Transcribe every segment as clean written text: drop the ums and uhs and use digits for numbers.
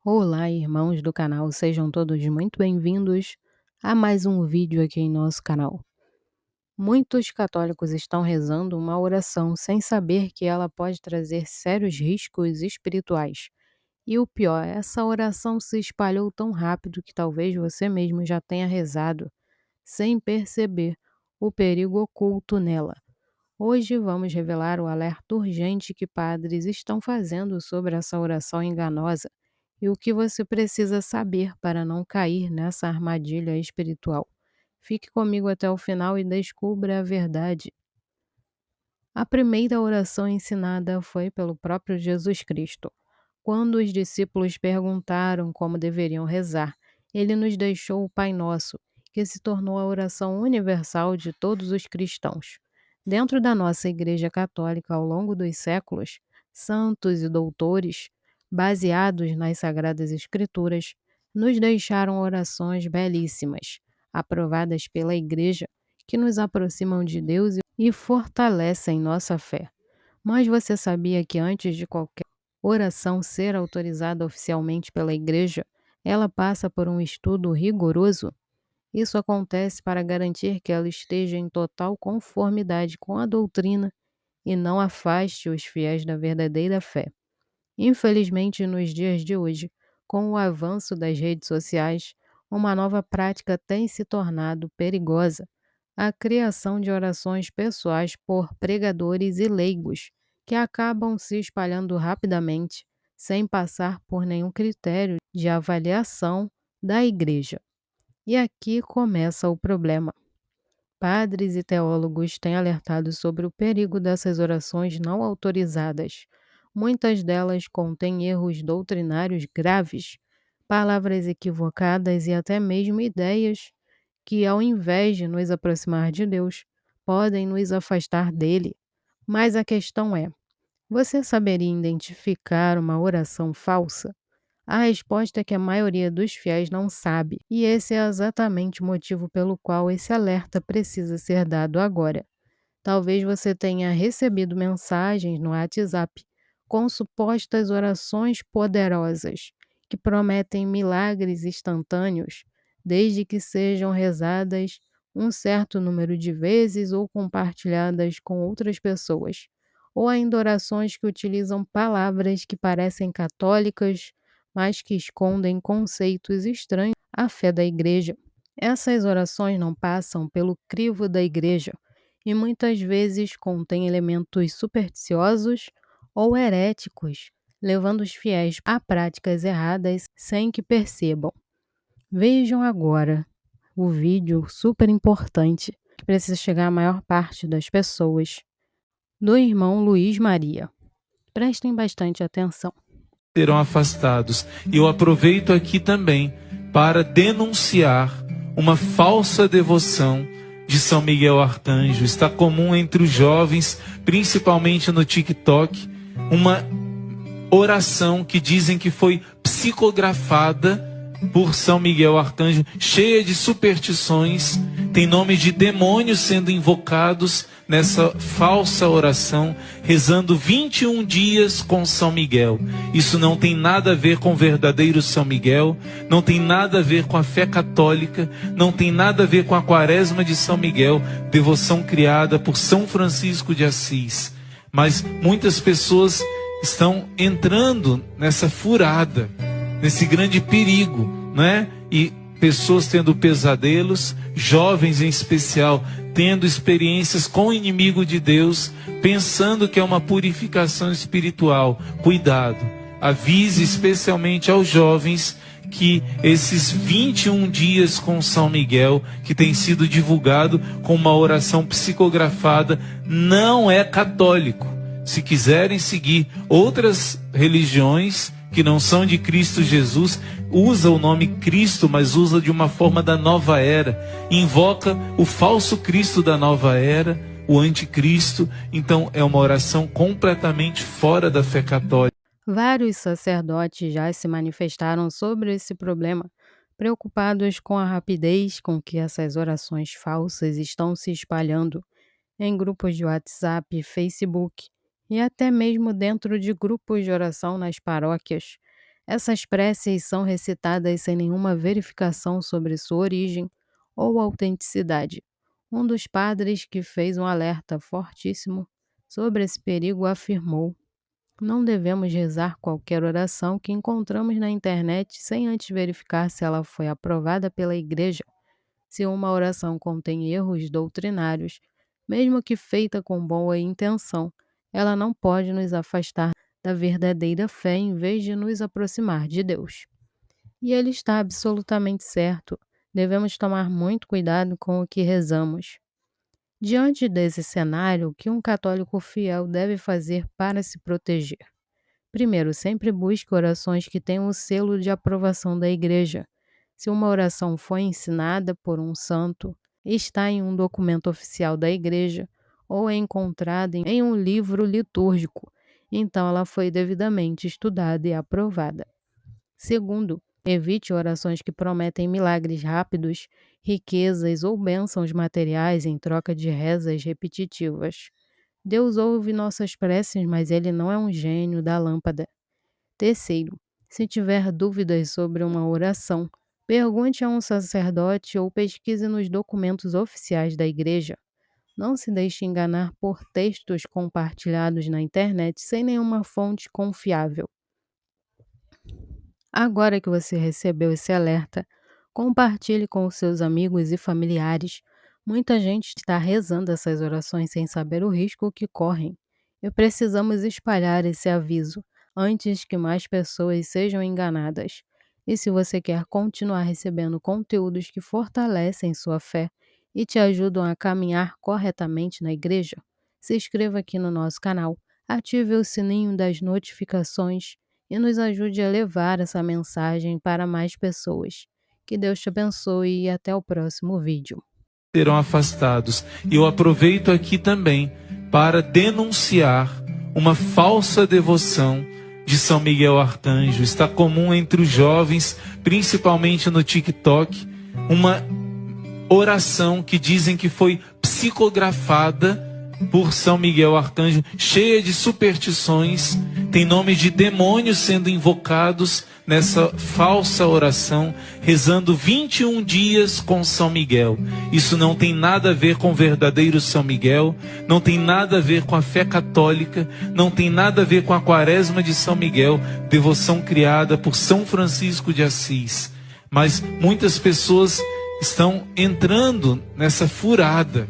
Olá, irmãos do canal, sejam todos muito bem-vindos a mais um vídeo aqui em nosso canal. Muitos católicos estão rezando uma oração sem saber que ela pode trazer sérios riscos espirituais. E o pior, essa oração se espalhou tão rápido que talvez você mesmo já tenha rezado, sem perceber o perigo oculto nela. Hoje vamos revelar o alerta urgente que padres estão fazendo sobre essa oração enganosa e o que você precisa saber para não cair nessa armadilha espiritual. Fique comigo até o final e descubra a verdade. A primeira oração ensinada foi pelo próprio Jesus Cristo. Quando os discípulos perguntaram como deveriam rezar, ele nos deixou o Pai Nosso, que se tornou a oração universal de todos os cristãos. Dentro da nossa Igreja Católica, ao longo dos séculos, santos e doutores, baseados nas Sagradas Escrituras, nos deixaram orações belíssimas, aprovadas pela Igreja, que nos aproximam de Deus e fortalecem nossa fé. Mas você sabia que antes de qualquer oração ser autorizada oficialmente pela Igreja, ela passa por um estudo rigoroso? Isso acontece para garantir que ela esteja em total conformidade com a doutrina e não afaste os fiéis da verdadeira fé. Infelizmente, nos dias de hoje, com o avanço das redes sociais, uma nova prática tem se tornado perigosa: a criação de orações pessoais por pregadores e leigos, que acabam se espalhando rapidamente, sem passar por nenhum critério de avaliação da Igreja. E aqui começa o problema. Padres e teólogos têm alertado sobre o perigo dessas orações não autorizadas. Muitas delas contêm erros doutrinários graves, palavras equivocadas e até mesmo ideias que, ao invés de nos aproximar de Deus, podem nos afastar dele. Mas a questão é: você saberia identificar uma oração falsa? A resposta é que a maioria dos fiéis não sabe, e esse é exatamente o motivo pelo qual esse alerta precisa ser dado agora. Talvez você tenha recebido mensagens no WhatsApp com supostas orações poderosas que prometem milagres instantâneos, desde que sejam rezadas um certo número de vezes ou compartilhadas com outras pessoas. Ou ainda orações que utilizam palavras que parecem católicas, mas que escondem conceitos estranhos à fé da igreja. Essas orações não passam pelo crivo da igreja e muitas vezes contém elementos supersticiosos ou heréticos, levando os fiéis a práticas erradas sem que percebam. Vejam agora o vídeo super importante que precisa chegar à maior parte das pessoas, do irmão Luiz Maria. Prestem bastante atenção. Serão afastados. E eu aproveito aqui também para denunciar uma falsa devoção de São Miguel Arcanjo. Está comum entre os jovens, principalmente no TikTok, uma oração que dizem que foi psicografada por São Miguel Arcanjo, cheia de superstições, tem nome de demônios sendo invocados nessa falsa oração, rezando 21 dias com São Miguel. Isso não tem nada a ver com o verdadeiro São Miguel, não tem nada a ver com a fé católica, não tem nada a ver com a quaresma de São Miguel, devoção criada por São Francisco de Assis. Mas muitas pessoas estão entrando nessa furada, nesse grande perigo, né? E pessoas tendo pesadelos, jovens em especial, tendo experiências com o inimigo de Deus, pensando que é uma purificação espiritual. Cuidado, avise especialmente aos jovens que esses 21 dias com São Miguel, que tem sido divulgado com uma oração psicografada, não é católico. Se quiserem seguir outras religiões que não são de Cristo Jesus, usa o nome Cristo, mas usa de uma forma da nova era, invoca o falso Cristo da nova era, o anticristo. Então é uma oração completamente fora da fé católica. Vários sacerdotes já se manifestaram sobre esse problema, preocupados com a rapidez com que essas orações falsas estão se espalhando em grupos de WhatsApp e Facebook, e até mesmo dentro de grupos de oração nas paróquias. Essas preces são recitadas sem nenhuma verificação sobre sua origem ou autenticidade. Um dos padres que fez um alerta fortíssimo sobre esse perigo afirmou: não devemos rezar qualquer oração que encontramos na internet sem antes verificar se ela foi aprovada pela Igreja. Se uma oração contém erros doutrinários, mesmo que feita com boa intenção, ela não pode nos afastar da verdadeira fé em vez de nos aproximar de Deus. E ele está absolutamente certo. Devemos tomar muito cuidado com o que rezamos. Diante desse cenário, o que um católico fiel deve fazer para se proteger? Primeiro, sempre busque orações que tenham o selo de aprovação da Igreja. Se uma oração foi ensinada por um santo, está em um documento oficial da Igreja ou é encontrada em um livro litúrgico, então ela foi devidamente estudada e aprovada. Segundo, evite orações que prometem milagres rápidos, riquezas ou bênçãos materiais em troca de rezas repetitivas. Deus ouve nossas preces, mas Ele não é um gênio da lâmpada. Terceiro, se tiver dúvidas sobre uma oração, pergunte a um sacerdote ou pesquise nos documentos oficiais da Igreja. Não se deixe enganar por textos compartilhados na internet sem nenhuma fonte confiável. Agora que você recebeu esse alerta, compartilhe com os seus amigos e familiares. Muita gente está rezando essas orações sem saber o risco que correm. E precisamos espalhar esse aviso antes que mais pessoas sejam enganadas. E se você quer continuar recebendo conteúdos que fortalecem sua fé e te ajudam a caminhar corretamente na igreja, se inscreva aqui no nosso canal, ative o sininho das notificações e nos ajude a levar essa mensagem para mais pessoas. Que Deus te abençoe e até o próximo vídeo. Serão afastados. E eu aproveito aqui também para denunciar uma falsa devoção de São Miguel Arcanjo. Está comum entre os jovens, principalmente no TikTok, uma oração que dizem que foi psicografada por São Miguel Arcanjo, cheia de superstições, tem nome de demônios sendo invocados nessa falsa oração, rezando 21 dias com São Miguel. Isso não tem nada a ver com o verdadeiro São Miguel, não tem nada a ver com a fé católica, não tem nada a ver com a quaresma de São Miguel, devoção criada por São Francisco de Assis. Mas muitas pessoas estão entrando nessa furada,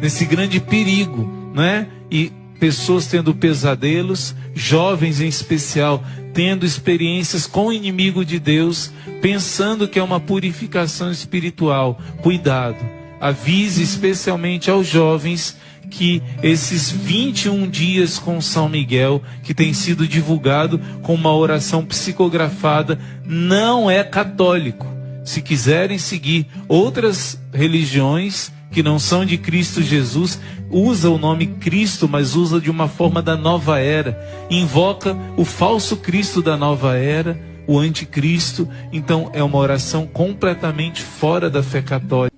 nesse grande perigo, né? E pessoas tendo pesadelos, jovens em especial, tendo experiências com o inimigo de Deus, pensando que é uma purificação espiritual. Cuidado, avise especialmente aos jovens que esses 21 dias com São Miguel, que tem sido divulgado com uma oração psicografada, não é católico. Se quiserem seguir outras religiões que não são de Cristo Jesus, usa o nome Cristo, mas usa de uma forma da nova era, invoca o falso Cristo da nova era, o anticristo. Então é uma oração completamente fora da fé católica.